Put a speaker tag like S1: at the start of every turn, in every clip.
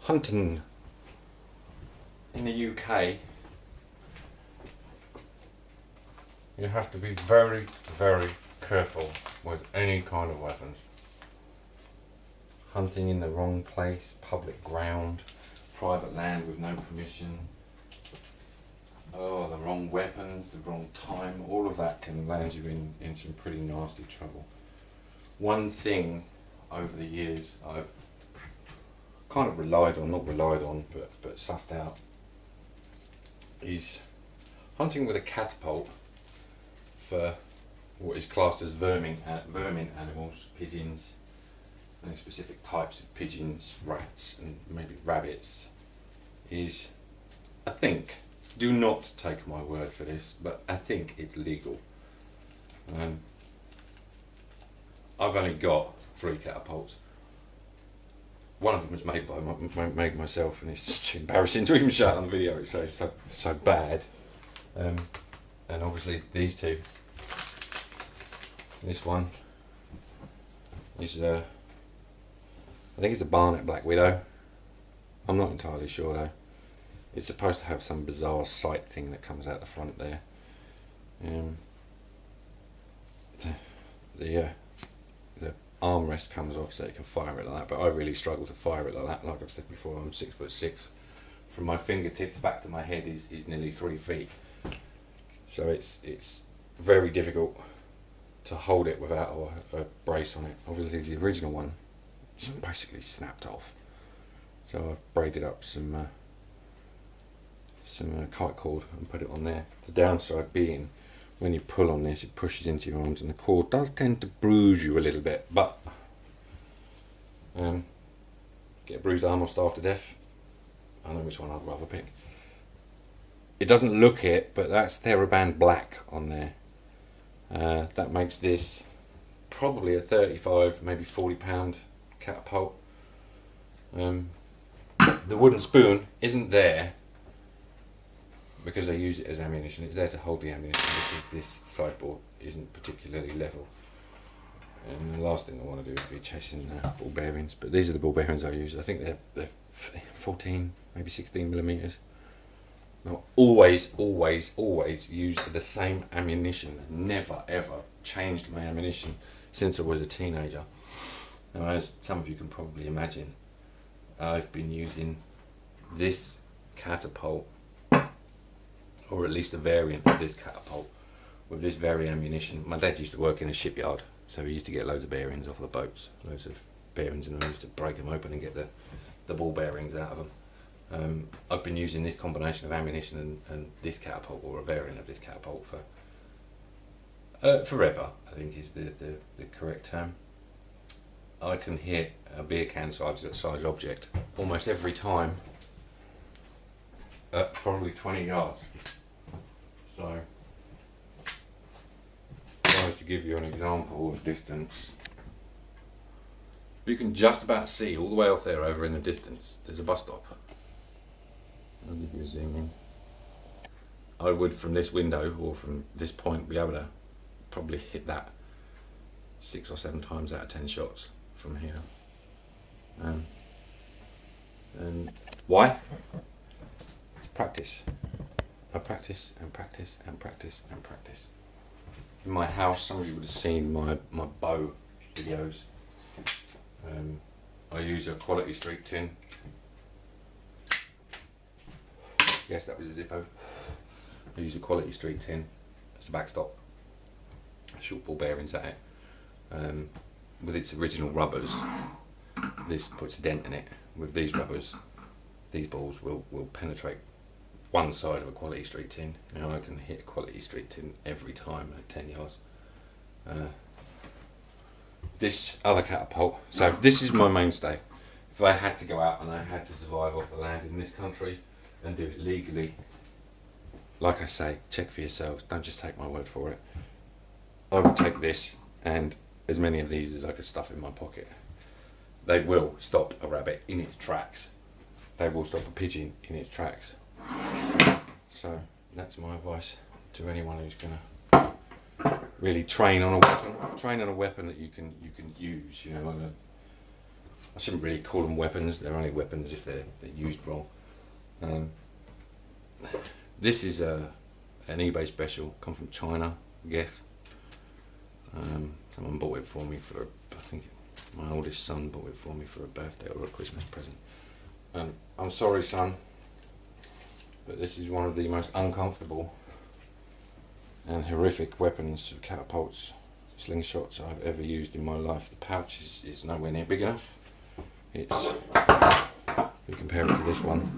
S1: Hunting in the UK, you have to be very, very careful with any kind of weapons. Hunting in the wrong place, public ground, private land with no permission, the wrong weapons, the wrong time, all of that can land you in some pretty nasty trouble. One thing over the years I've kind of not relied on, but sussed out, is hunting with a catapult for what is classed as vermin animals, pigeons, and specific types of pigeons, rats, and maybe rabbits, is, I think, do not take my word for this, but I think it's legal. I've only got 3 catapults. One of them was made by myself, and it's just too embarrassing to even show it on the video. It's so bad. And obviously these two. This one is I think it's a Barnett Black Widow. I'm not entirely sure though. It's supposed to have some bizarre sight thing that comes out the front there. The armrest comes off so you can fire it like that, but I really struggle to fire it like that. Like I've said before, I'm 6'6". From my fingertips back to my head is nearly 3 feet. So it's very difficult to hold it without a brace on it. Obviously the original one just basically snapped off. So I've braided up some kite cord and put it on there. The downside being, when you pull on this, it pushes into your arms and the cord does tend to bruise you a little bit, but get a bruised arm or starve to death. I know which one I'd rather pick. It doesn't look it, but that's TheraBand Black on there. That makes this probably a 35, maybe 40 pound catapult. The wooden spoon isn't there because I use it as ammunition. It's there to hold the ammunition because this sideboard isn't particularly level. And the last thing I want to do is be chasing ball bearings. But these are the ball bearings I use. I think they're 14, maybe 16 millimeters. Now, always use the same ammunition. Never ever changed my ammunition since I was a teenager. Now, as some of you can probably imagine, I've been using this catapult, or at least a variant of this catapult, with this very ammunition. My dad used to work in a shipyard, so he used to get loads of bearings off the boats, loads of bearings, and I used to break them open and get the ball bearings out of them. I've been using this combination of ammunition and this catapult, or a variant of this catapult, for forever, I think is the correct term. I can hit a beer can size object almost every time at probably 20 yards. So, to give you an example of distance, you can just about see all the way off there over in the distance, there's a bus stop. I'll give you a zoom in. I would, from this window or from this point, be able to probably hit that 6 or 7 times out of 10 shots from here. And why? Practice. I practice and practice and practice and practice. In my house, some of you would have seen my bow videos. I use a Quality Street tin. Yes, that was a Zippo. I use a Quality Street tin as a backstop. Short ball bearings at it. With its original rubbers, this puts a dent in it. With these rubbers, these balls will penetrate one side of a Quality Street tin. Now I can hit a Quality Street tin every time at 10 yards. This other catapult, so this is my mainstay. If I had to go out and I had to survive off the land in this country and do it legally, like I say, check for yourselves, don't just take my word for it. I would take this and as many of these as I could stuff in my pocket. They will stop a rabbit in its tracks. They will stop a pigeon in its tracks. So that's my advice to anyone who's going to really train on a weapon. Train on a weapon that you can use. You know, I shouldn't really call them weapons. They're only weapons if they're used wrong. This is an eBay special, come from China, I guess. Someone bought it for me for, I think my oldest son bought it for me for a birthday or a Christmas present. I'm sorry, son, but this is one of the most uncomfortable and horrific weapons, catapults, slingshots I've ever used in my life. The pouch is nowhere near big enough. It's, we compare it to this one,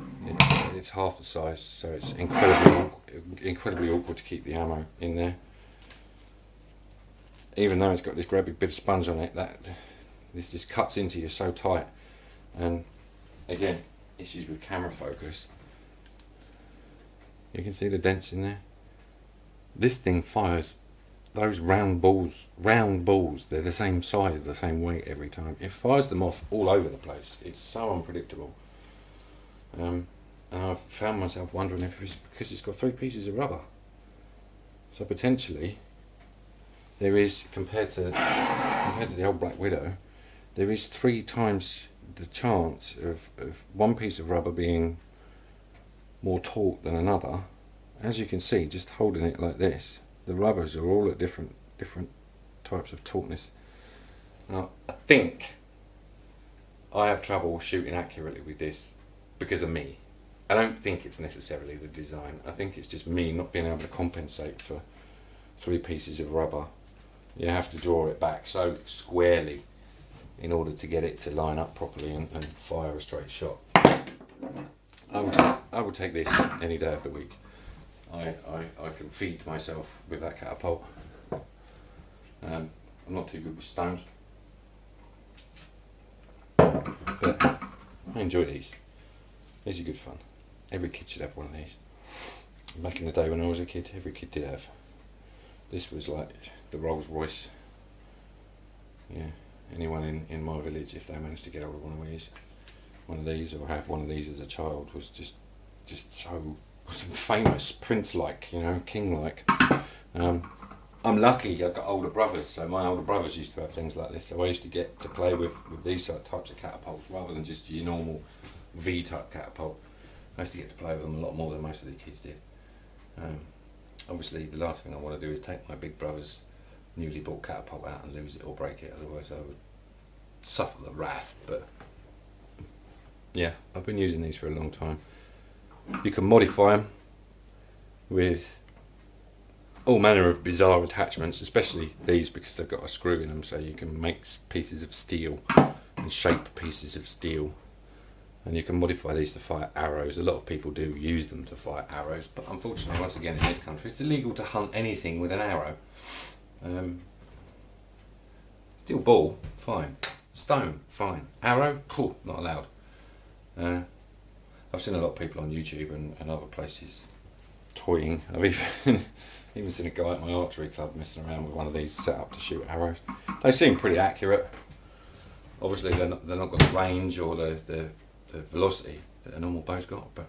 S1: it's half the size, so it's incredibly awkward to keep the ammo in there. Even though it's got this great big bit of sponge on it, this just cuts into you so tight. And again, issues with camera focus. You can see the dents in there. This thing fires those round balls, they're the same size, the same weight every time. It fires them off all over the place. It's so unpredictable. And I've found myself wondering if it's because it's got 3 pieces of rubber. So potentially, there is, compared to the old Black Widow, there is 3 times the chance of one piece of rubber being more taut than another. As you can see, just holding it like this, the rubbers are all at different types of tautness. Now, I think I have trouble shooting accurately with this because of me. I don't think it's necessarily the design. I think it's just me not being able to compensate for 3 pieces of rubber. You have to draw it back so squarely in order to get it to line up properly and fire a straight shot. I would take this any day of the week. I can feed myself with that catapult. I'm not too good with stones, but I enjoy these. These are good fun. Every kid should have one of these. Back in the day when I was a kid, every kid did have. This was like the Rolls Royce. Yeah, anyone in my village, if they managed to get hold of one of these or have one of these as a child, was just so famous, prince-like, you know, king-like. I'm lucky I've got older brothers, so my older brothers used to have things like this, so I used to get to play with these types of catapults rather than just your normal V-type catapult. I used to get to play with them a lot more than most of the kids did. Obviously the last thing I want to do is take my big brother's newly bought catapult out and lose it or break it, otherwise I would suffer the wrath. But yeah, I've been using these for a long time. You can modify them with all manner of bizarre attachments, especially these because they've got a screw in them, so you can make pieces of steel and shape pieces of steel, and you can modify these to fire arrows. A lot of people do use them to fire arrows, but unfortunately, once again in this country, it's illegal to hunt anything with an arrow. Steel ball, fine. Stone, fine. Arrow, cool, not allowed. I've seen a lot of people on YouTube and other places toying. I've even seen a guy at my archery club messing around with one of these set up to shoot arrows. They seem pretty accurate. Obviously they're not got the range or the velocity that a normal bow's got, but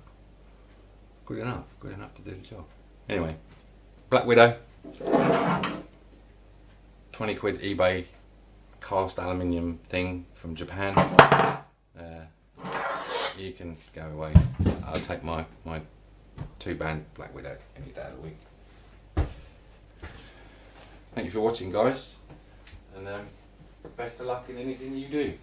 S1: good enough to do the job. Anyway, Black Widow, 20 quid eBay cast aluminium thing from Japan. You can go away. I'll take my 2-band Black Widow any day of the week. Thank you for watching, guys, and best of luck in anything you do.